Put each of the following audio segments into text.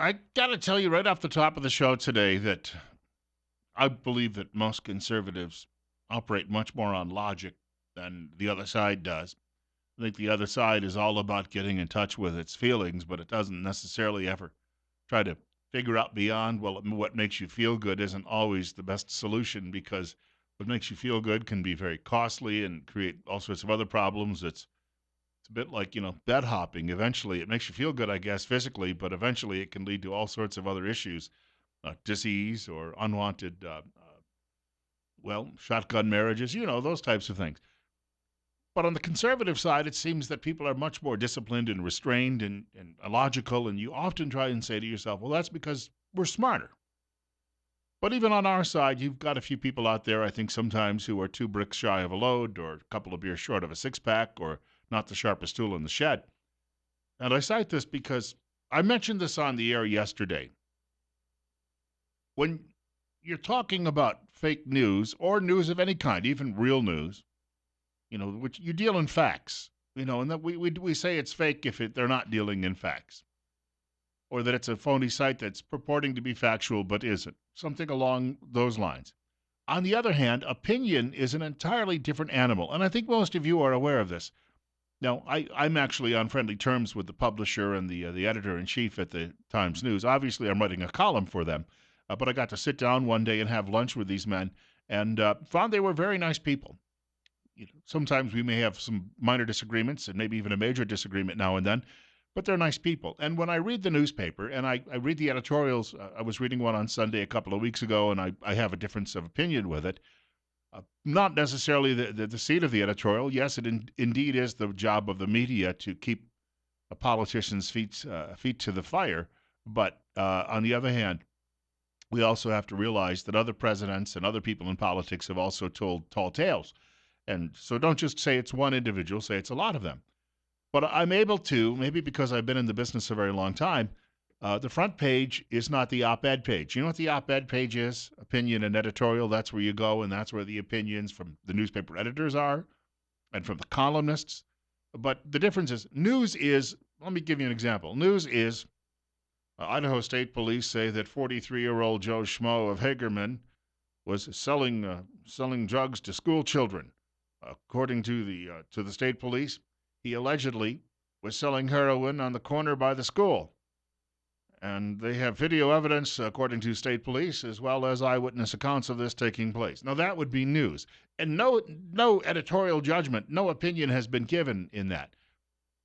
I got to tell you right off the top of the show today that I believe that most conservatives operate much more on logic than the other side does. I think the other side is all about getting in touch with its feelings, but it doesn't necessarily ever try to figure out beyond, well, what makes you feel good isn't always the best solution because what makes you feel good can be very costly and create all sorts of other problems. It's a bit like, bed hopping. Eventually, it makes you feel good, I guess, physically, but eventually it can lead to all sorts of other issues, disease or unwanted, shotgun marriages, those types of things. But on the conservative side, it seems that people are much more disciplined and restrained and logical. And you often try and say to yourself, well, that's because we're smarter. But even on our side, you've got a few people out there, I think, sometimes who are two bricks shy of a load or a couple of beers short of a six pack or not the sharpest tool in the shed. And I cite this because I mentioned this on the air yesterday. When you're talking about fake news or news of any kind, even real news, which you deal in facts, and that we say it's fake if they're not dealing in facts, or that it's a phony site that's purporting to be factual but isn't, something along those lines. On the other hand, opinion is an entirely different animal, and I think most of you are aware of this. Now, I'm actually on friendly terms with the publisher and the editor in chief at the Times News. Obviously, I'm writing a column for them, but I got to sit down one day and have lunch with these men, and found they were very nice people. Sometimes we may have some minor disagreements and maybe even a major disagreement now and then, but they're nice people. And when I read the newspaper and I read the editorials, I was reading one on Sunday a couple of weeks ago, and I have a difference of opinion with it. Not necessarily the seat of the editorial. Yes, indeed is the job of the media to keep a politician's feet to the fire. But on the other hand, we also have to realize that other presidents and other people in politics have also told tall tales. And so don't just say it's one individual, say it's a lot of them. But I'm able to, maybe because I've been in the business a very long time, the front page is not the op-ed page. You know what the op-ed page is? Opinion and editorial. That's where you go, and that's where the opinions from the newspaper editors are and from the columnists. But the difference is news is, let me give you an example. News is Idaho State Police say that 43-year-old Joe Schmo of Hagerman was selling drugs to school children. According to the state police, he allegedly was selling heroin on the corner by the school. And they have video evidence, according to state police, as well as eyewitness accounts of this taking place. Now, that would be news. And no editorial judgment, no opinion has been given in that.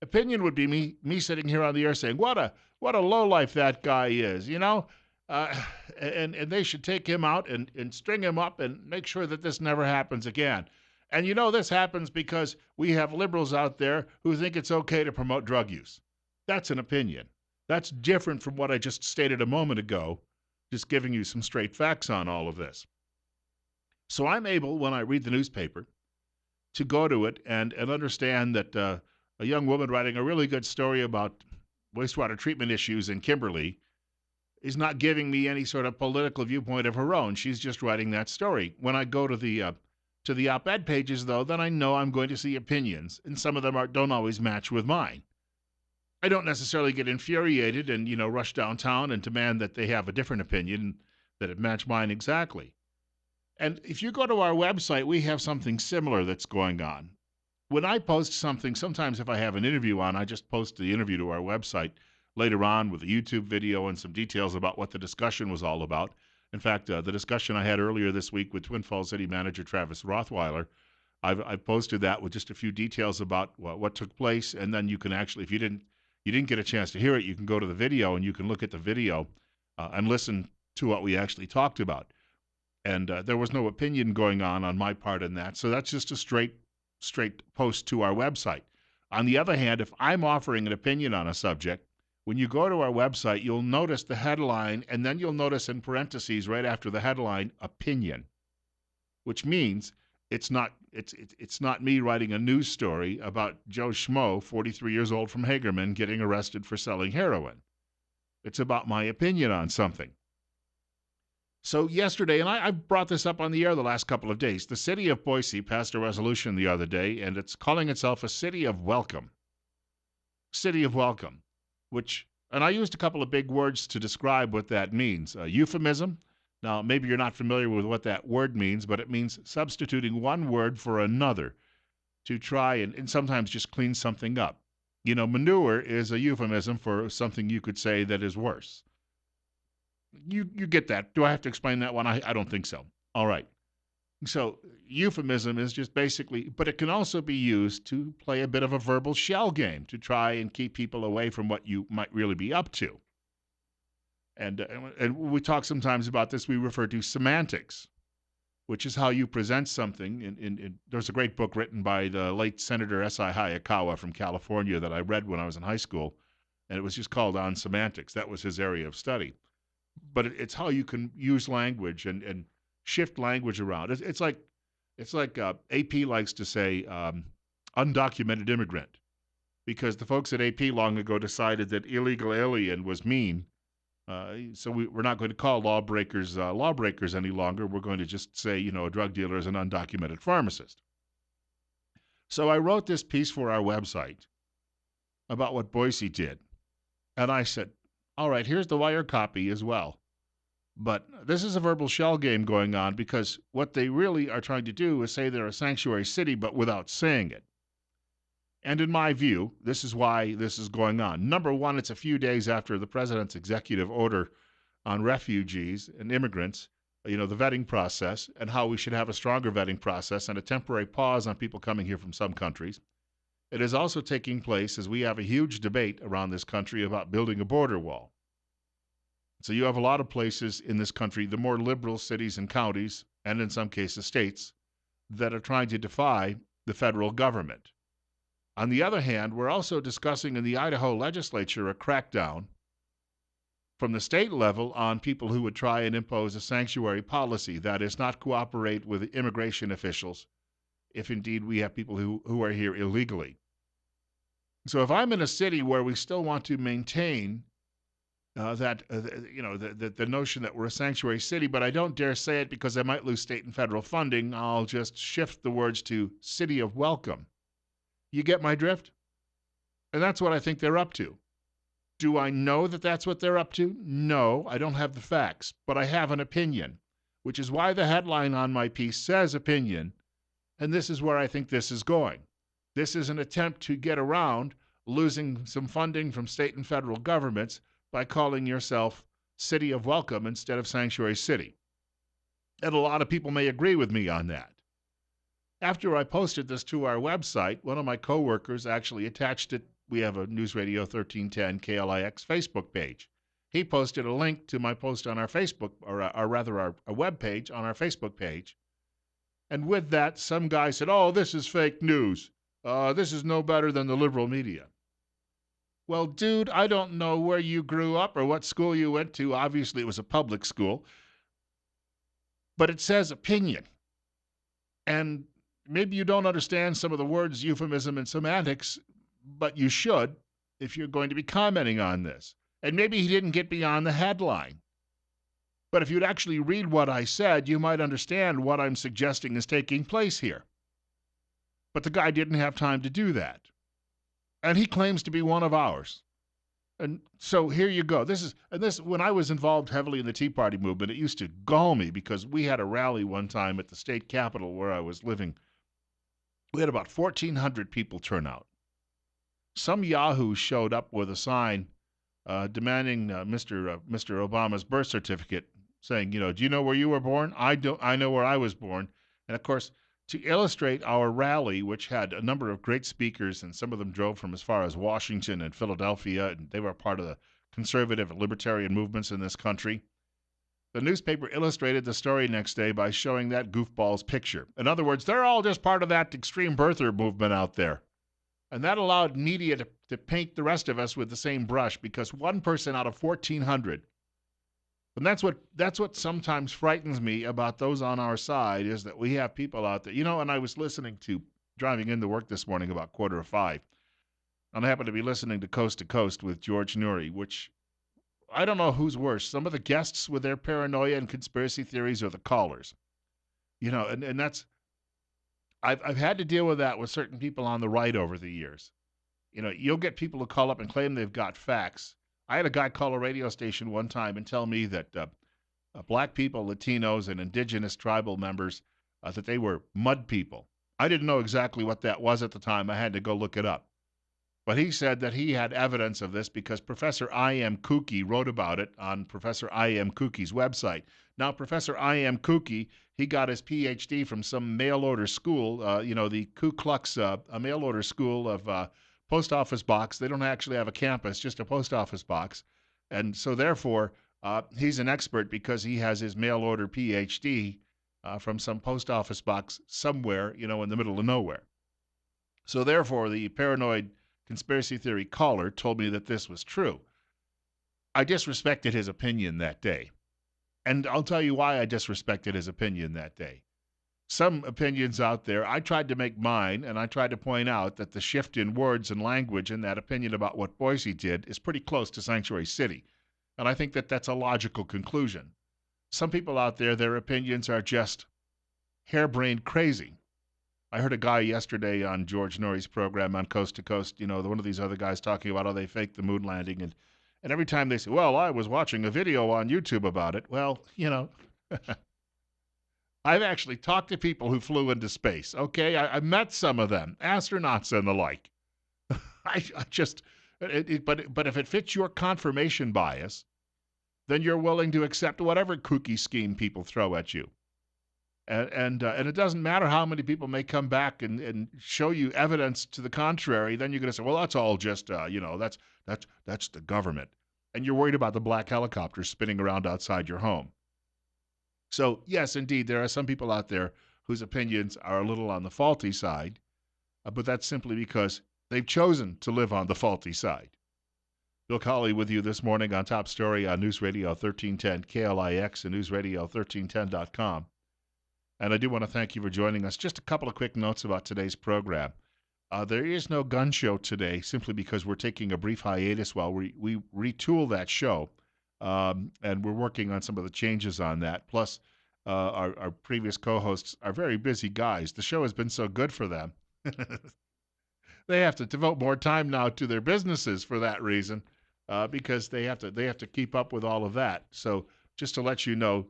Opinion would be me sitting here on the air saying, what a lowlife that guy is, Uh, and they should take him out and string him up and make sure that this never happens again. And this happens because we have liberals out there who think it's okay to promote drug use. That's an opinion. That's different from what I just stated a moment ago, just giving you some straight facts on all of this. So I'm able, when I read the newspaper, to go to it and understand that a young woman writing a really good story about wastewater treatment issues in Kimberly is not giving me any sort of political viewpoint of her own. She's just writing that story. When I go to the op-ed pages, though, then I know I'm going to see opinions, and some of them don't always match with mine. I don't necessarily get infuriated and rush downtown and demand that they have a different opinion, that it match mine exactly. And if you go to our website, we have something similar that's going on. When I post something, sometimes if I have an interview on, I just post the interview to our website later on with a YouTube video and some details about what the discussion was all about. In fact, the discussion I had earlier this week with Twin Falls City Manager Travis Rothweiler, I've posted that with just a few details about what took place, and then you can actually, if you didn't get a chance to hear it, you can go to the video and you can look at the video and listen to what we actually talked about. And there was no opinion going on my part in that, so that's just a straight post to our website. On the other hand, if I'm offering an opinion on a subject, when you go to our website, you'll notice the headline, and then you'll notice in parentheses right after the headline, opinion, which means it's not me writing a news story about Joe Schmo, 43 years old from Hagerman, getting arrested for selling heroin. It's about my opinion on something. So yesterday, and I've brought this up on the air the last couple of days, the city of Boise passed a resolution the other day, and it's calling itself a city of welcome. City of welcome, which And I used a couple of big words to describe what that means. Euphemism. Now, maybe you're not familiar with what that word means, but it means substituting one word for another to try and sometimes just clean something up. Manure is a euphemism for something you could say that is worse. You get that. Do I have to explain that one? I don't think so. All right. So euphemism is just basically, but it can also be used to play a bit of a verbal shell game to try and keep people away from what you might really be up to. And we talk sometimes about this. We refer to semantics, which is how you present something. There's a great book written by the late Senator S.I. Hayakawa from California that I read when I was in high school, and it was just called On Semantics. That was his area of study. But it's how you can use language and shift language around. It's like AP likes to say undocumented immigrant because the folks at AP long ago decided that illegal alien was mean. So we're not going to call lawbreakers lawbreakers any longer. We're going to just say, a drug dealer is an undocumented pharmacist. So I wrote this piece for our website about what Boise did. And I said, all right, here's the wire copy as well. But this is a verbal shell game going on because what they really are trying to do is say they're a sanctuary city, but without saying it. And in my view, this is why this is going on. Number one, it's a few days after the president's executive order on refugees and immigrants, the vetting process, and how we should have a stronger vetting process and a temporary pause on people coming here from some countries. It is also taking place as we have a huge debate around this country about building a border wall. So you have a lot of places in this country, the more liberal cities and counties, and in some cases states, that are trying to defy the federal government. On the other hand, we're also discussing in the Idaho legislature a crackdown from the state level on people who would try and impose a sanctuary policy, that is, not cooperate with immigration officials if indeed we have people who are here illegally. So if I'm in a city where we still want to maintain the notion that we're a sanctuary city, but I don't dare say it because I might lose state and federal funding, I'll just shift the words to city of welcome. You get my drift? And that's what I think they're up to. Do I know that that's what they're up to? No, I don't have the facts, but I have an opinion, which is why the headline on my piece says opinion, and this is where I think this is going. This is an attempt to get around losing some funding from state and federal governments by calling yourself City of Welcome instead of Sanctuary City. And a lot of people may agree with me on that. After I posted this to our website, one of my coworkers actually attached it. We have a News Radio 1310 KLIX Facebook page. He posted a link to my post on our Facebook, or rather our web page on our Facebook page. And with that, some guy said, oh, this is fake news. This is no better than the liberal media. Well, dude, I don't know where you grew up or what school you went to. Obviously, it was a public school. But it says opinion. And maybe you don't understand some of the words, euphemism, and semantics, but you should if you're going to be commenting on this. And maybe he didn't get beyond the headline. But if you'd actually read what I said, you might understand what I'm suggesting is taking place here. But the guy didn't have time to do that. And he claims to be one of ours. And so here you go. This when I was involved heavily in the Tea Party movement, it used to gall me because we had a rally one time at the state capitol where I was living. We had about 1,400 people turn out. Some yahoo showed up with a sign demanding Mr. Obama's birth certificate, saying, do you know where you were born? I know where I was born. And of course, to illustrate our rally, which had a number of great speakers, and some of them drove from as far as Washington and Philadelphia, and they were part of the conservative and libertarian movements in this country, the newspaper illustrated the story next day by showing that goofball's picture. In other words, they're all just part of that extreme birther movement out there. And that allowed media to paint the rest of us with the same brush because one person out of 1,400. And that's what sometimes frightens me about those on our side is that we have people out there. And I was listening to, driving into work this morning about 4:45, and I happened to be listening to Coast with George Noory, which I don't know who's worse, some of the guests with their paranoia and conspiracy theories or the callers. And that's, I've had to deal with that with certain people on the right over the years. You'll get people who call up and claim they've got facts, I had a guy call a radio station one time and tell me that black people, Latinos, and indigenous tribal members, that they were mud people. I didn't know exactly what that was at the time. I had to go look it up. But he said that he had evidence of this because Professor I.M. Kooky wrote about it on Professor I.M. Kooky's website. Now, Professor I.M. Kooky, he got his PhD from some mail order school, the Ku Klux a mail order school of post office box. They don't actually have a campus, just a post office box. And so, therefore, he's an expert because he has his mail order PhD from some post office box somewhere, in the middle of nowhere. So, therefore, the paranoid conspiracy theory caller told me that this was true. I disrespected his opinion that day. And I'll tell you why I disrespected his opinion that day. Some opinions out there, I tried to make mine, and I tried to point out that the shift in words and language in that opinion about what Boise did is pretty close to Sanctuary City. And I think that that's a logical conclusion. Some people out there, their opinions are just harebrained crazy. I heard a guy yesterday on George Norrie's program on Coast to Coast, one of these other guys talking about how they faked the moon landing. And every time they say, well, I was watching a video on YouTube about it. Well, I've actually talked to people who flew into space. Okay, I met some of them, astronauts and the like. I just, but if it fits your confirmation bias, then you're willing to accept whatever kooky scheme people throw at you. And it doesn't matter how many people may come back and show you evidence to the contrary. Then you're going to say, well, that's all just, that's the government. And you're worried about the black helicopters spinning around outside your home. So, yes, indeed, there are some people out there whose opinions are a little on the faulty side, but that's simply because they've chosen to live on the faulty side. Bill Colley with you this morning on Top Story on News Radio 1310 KLIX and newsradio1310.com. And I do want to thank you for joining us. Just a couple of quick notes about today's program. There is no gun show today simply because we're taking a brief hiatus while we retool that show. And we're working on some of the changes on that. Plus, our previous co-hosts are very busy guys. The show has been so good for them. They have to devote more time now to their businesses for that reason, because they have to keep up with all of that. So just to let you know,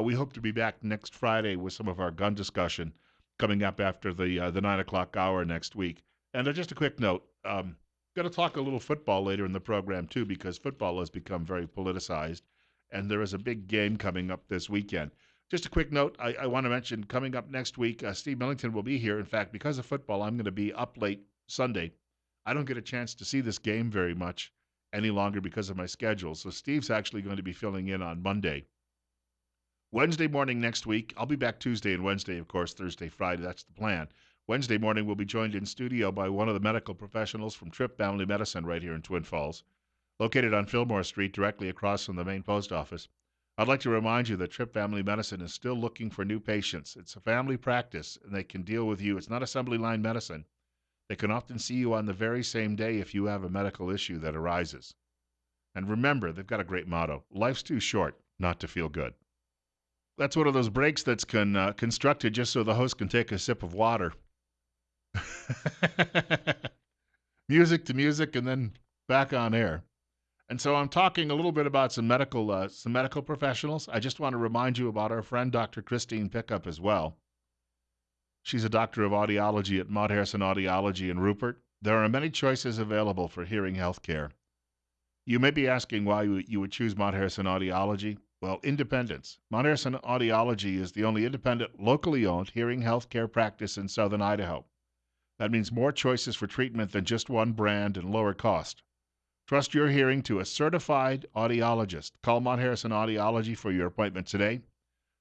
we hope to be back next Friday with some of our gun discussion coming up after the 9 o'clock hour next week. And just a quick note, going to talk a little football later in the program, too, because football has become very politicized, and there is a big game coming up this weekend. Just a quick note, I want to mention coming up next week, Steve Millington will be here. In fact, because of football, I'm going to be up late Sunday. I don't get a chance to see this game very much any longer because of my schedule, so Steve's actually going to be filling in on Monday. Wednesday morning next week, I'll be back Tuesday and Wednesday, of course, Thursday, Friday, that's the plan. Wednesday morning, we'll be joined in studio by one of the medical professionals from Tripp Family Medicine right here in Twin Falls, located on Fillmore Street, directly across from the main post office. I'd like to remind you that Tripp Family Medicine is still looking for new patients. It's a family practice, and they can deal with you. It's not assembly line medicine. They can often see you on the very same day if you have a medical issue that arises. And remember, they've got a great motto: life's too short not to feel good. That's one of those breaks that's constructed just so the host can take a sip of water. Music to music, and then back on air. And so I'm talking a little bit about some medical professionals. I just want to remind you about our friend Dr. Christine Pickup as well. She's a doctor of audiology at Mount Harrison Audiology in Rupert. There are many choices available for hearing health care. You may be asking why you would choose Mount Harrison Audiology. Well, independence. Mount Harrison Audiology is the only independent, locally owned hearing health care practice in southern Idaho. That means more choices for treatment than just one brand and lower cost. Trust your hearing to a certified audiologist. Call Mount Harrison Audiology for your appointment today.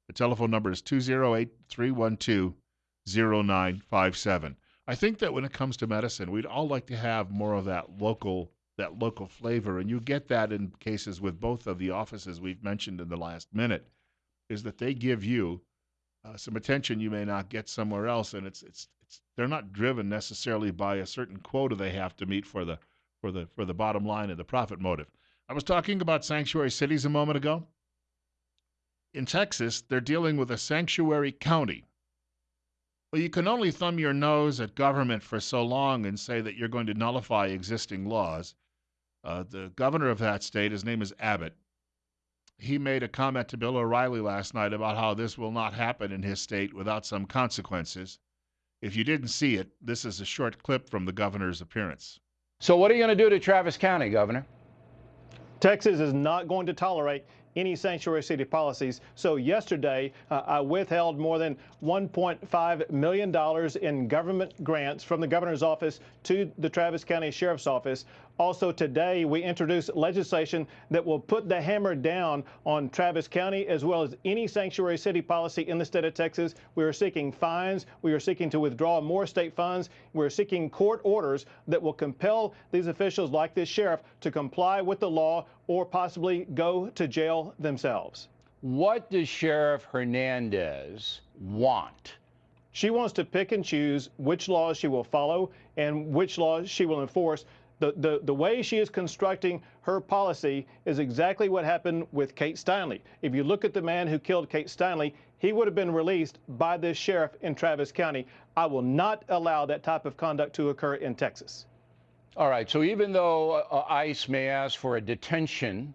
The telephone number is 208-312-0957. I think that when it comes to medicine, we'd all like to have more of that local flavor, and you get that in cases with both of the offices we've mentioned in the last minute, is that they give you some attention you may not get somewhere else, and it's they're not driven necessarily by a certain quota they have to meet for the bottom line and the profit motive. I was talking about sanctuary cities a moment ago. In Texas, they're dealing with a sanctuary county. Well, you can only thumb your nose at government for so long and say that you're going to nullify existing laws. The governor of that state, his name is Abbott. He made a comment to Bill O'Reilly last night about how this will not happen in his state without some consequences. If you didn't see it, this is a short clip from the governor's appearance. So what are you going to do to Travis County, Governor? Texas is not going to tolerate any sanctuary city policies. So yesterday, I withheld more than $1.5 million in government grants from the governor's office to the Travis County Sheriff's Office. Also today, we introduced legislation that will put the hammer down on Travis County as well as any sanctuary city policy in the state of Texas. We are seeking fines. We are seeking to withdraw more state funds. We're seeking court orders that will compel these officials like this sheriff to comply with the law or possibly go to jail themselves. What does Sheriff Hernandez want? She wants to pick and choose which laws she will follow and which laws she will enforce. The way she is constructing her policy is exactly what happened with Kate Steinle. If you look at the man who killed Kate Steinle, he would have been released by this sheriff in Travis County. I will not allow that type of conduct to occur in Texas. All right, so even though ICE may ask for a detention,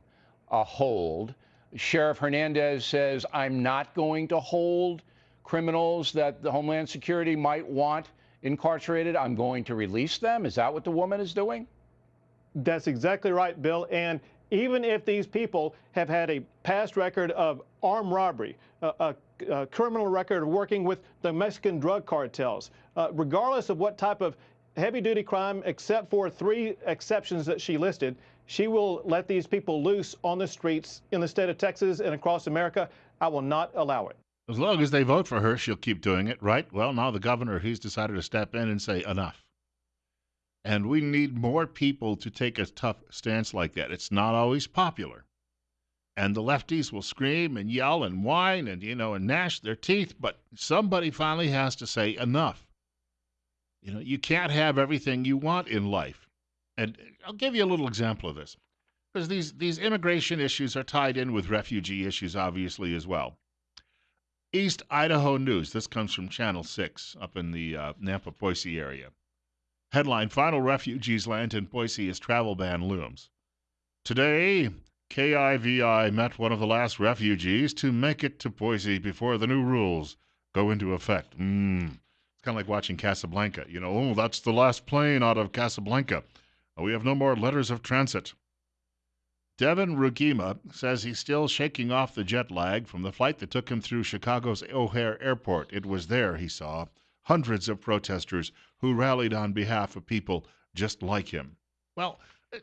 a hold, Sheriff Hernandez says, I'm not going to hold criminals that the Homeland Security might want incarcerated. I'm going to release them. Is that what the woman is doing? That's exactly right, Bill. And even if these people have had a past record of armed robbery, a criminal record of working with the Mexican drug cartels, regardless of what type of heavy-duty crime, except for 3 exceptions that she listed, she will let these people loose on the streets in the state of Texas and across America. I will not allow it. As long as they vote for her, she'll keep doing it, right? Well, now the governor, he's decided to step in and say enough. And we need more people to take a tough stance like that. It's not always popular. And the lefties will scream and yell and whine and, and gnash their teeth, but somebody finally has to say enough. You can't have everything you want in life. And I'll give you a little example of this, because these immigration issues are tied in with refugee issues, obviously, as well. East Idaho News. This comes from Channel 6 up in the Nampa-Boise area. Headline, Final Refugees Land in Boise as Travel Ban Looms. Today, KIVI met one of the last refugees to make it to Boise before the new rules go into effect. It's kind of like watching Casablanca. That's the last plane out of Casablanca. We have no more letters of transit. Devin Rugima says he's still shaking off the jet lag from the flight that took him through Chicago's O'Hare Airport. It was there, he saw, hundreds of protesters who rallied on behalf of people just like him. Well,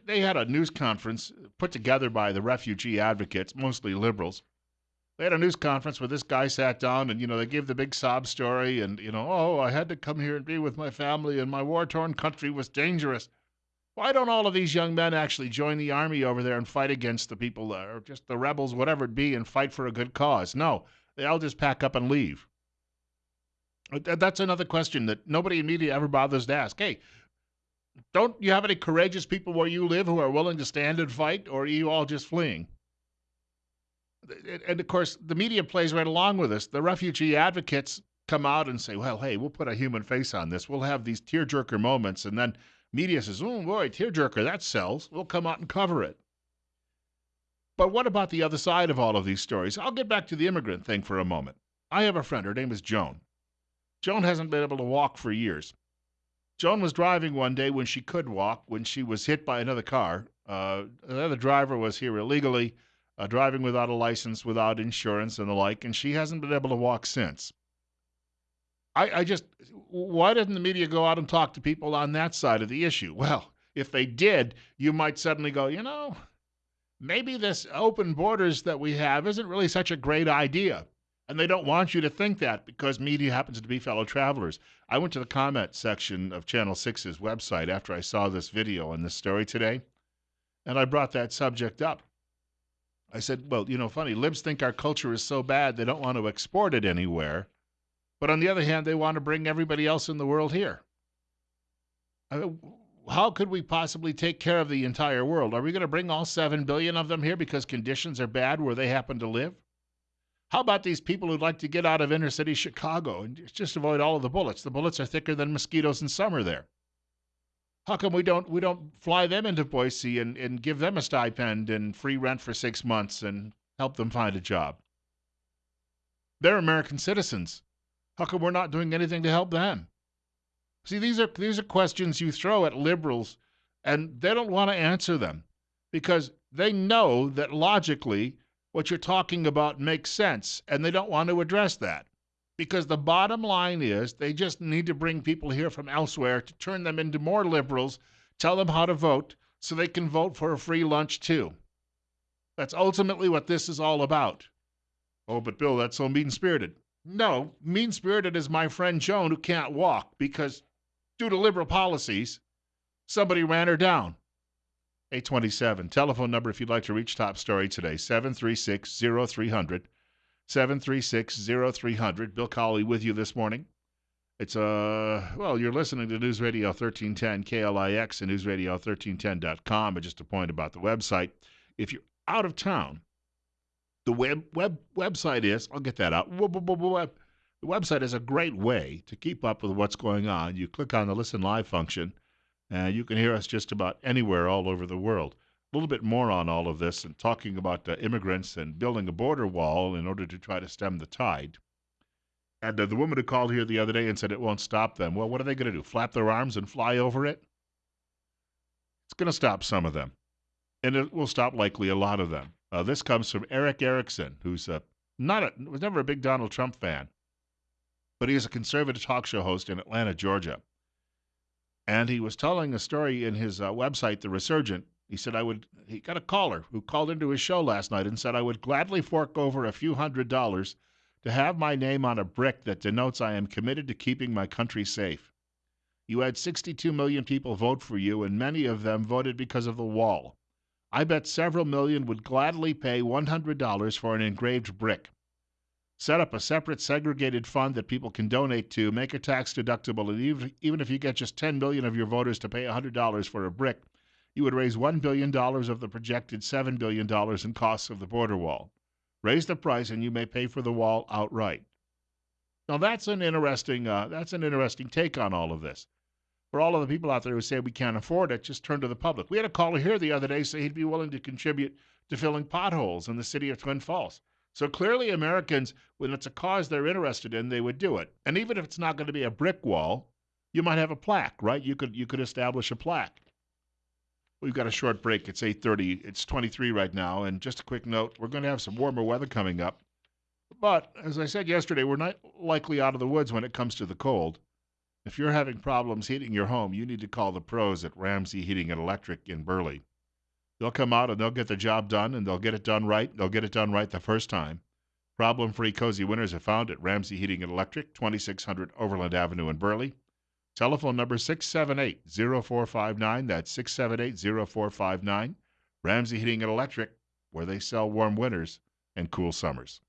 they had a news conference put together by the refugee advocates, mostly liberals. They had a news conference where this guy sat down and, they gave the big sob story and, I had to come here and be with my family and my war-torn country was dangerous. Why don't all of these young men actually join the army over there and fight against the people, or just the rebels, whatever it be, and fight for a good cause? No, they all just pack up and leave. That's another question that nobody in media ever bothers to ask. Hey, don't you have any courageous people where you live who are willing to stand and fight, or are you all just fleeing? And, of course, the media plays right along with us. The refugee advocates come out and say, well, hey, we'll put a human face on this. We'll have these tearjerker moments, and then media says, oh, boy, tearjerker, that sells. We'll come out and cover it. But what about the other side of all of these stories? I'll get back to the immigrant thing for a moment. I have a friend. Her name is Joan. Joan hasn't been able to walk for years. Joan was driving one day when she could walk, when she was hit by another car. Another driver was here illegally, driving without a license, without insurance and the like, and she hasn't been able to walk since. Why doesn't the media go out and talk to people on that side of the issue? Well, if they did, you might suddenly go, maybe this open borders that we have isn't really such a great idea. And they don't want you to think that because media happens to be fellow travelers. I went to the comment section of Channel 6's website after I saw this video and this story today, and I brought that subject up. I said, well, funny, libs think our culture is so bad they don't want to export it anywhere. But on the other hand, they want to bring everybody else in the world here. How could we possibly take care of the entire world? Are we going to bring all 7 billion of them here because conditions are bad where they happen to live? How about these people who'd like to get out of inner city Chicago and just avoid all of the bullets? The bullets are thicker than mosquitoes in summer there. How come we don't fly them into Boise and give them a stipend and free rent for 6 months and help them find a job? They're American citizens. How come we're not doing anything to help them? See, these are questions you throw at liberals, and they don't want to answer them because they know that logically what you're talking about makes sense, and they don't want to address that. Because the bottom line is they just need to bring people here from elsewhere to turn them into more liberals, tell them how to vote so they can vote for a free lunch too. That's ultimately what this is all about. Oh, but Bill, that's so mean-spirited. No, mean-spirited is my friend Joan who can't walk because due to liberal policies, somebody ran her down. 827. Telephone number if you'd like to reach Top Story today, 736-0300. 736-0300. Bill Colley with you this morning. It's, well, you're listening to News Radio 1310 KLIX and newsradio1310.com. But just a point about the website. If you're out of town, the website is, I'll get that out. The website is a great way to keep up with what's going on. You click on the Listen Live function, and you can hear us just about anywhere all over the world. A little bit more on all of this and talking about immigrants and building a border wall in order to try to stem the tide. And the woman who called here the other day and said it won't stop them. Well, what are they going to do? Flap their arms and fly over it? It's going to stop some of them. And it will stop likely a lot of them. This comes from Eric Erickson, who's was never a big Donald Trump fan, but he is a conservative talk show host in Atlanta, Georgia. And he was telling a story in his website, The Resurgent. He said he got a caller who called into his show last night and said, I would gladly fork over a few $100s to have my name on a brick that denotes I am committed to keeping my country safe. You had 62 million people vote for you, and many of them voted because of the wall. I bet several million would gladly pay $100 for an engraved brick. Set up a separate segregated fund that people can donate to, make it tax deductible, and even if you get just 10 million of your voters to pay $100 for a brick, you would raise $1 billion of the projected $7 billion in costs of the border wall. Raise the price and you may pay for the wall outright. Now that's an interesting take on all of this. For all of the people out there who say we can't afford it, just turn to the public. We had a caller here the other day say he'd be willing to contribute to filling potholes in the city of Twin Falls. So clearly Americans, when it's a cause they're interested in, they would do it. And even if it's not going to be a brick wall, you might have a plaque, right? You could establish a plaque. We've got a short break. It's 8:30. It's 23 right now. And just a quick note, we're going to have some warmer weather coming up. But as I said yesterday, we're not likely out of the woods when it comes to the cold. If you're having problems heating your home, you need to call the pros at Ramsey Heating and Electric in Burley. They'll come out and they'll get the job done, and they'll get it done right. They'll get it done right the first time. Problem-free cozy winters are found at Ramsey Heating and Electric, 2600 Overland Avenue in Burley. Telephone number 678-0459. That's 678-0459. Ramsey Heating and Electric, where they sell warm winters and cool summers.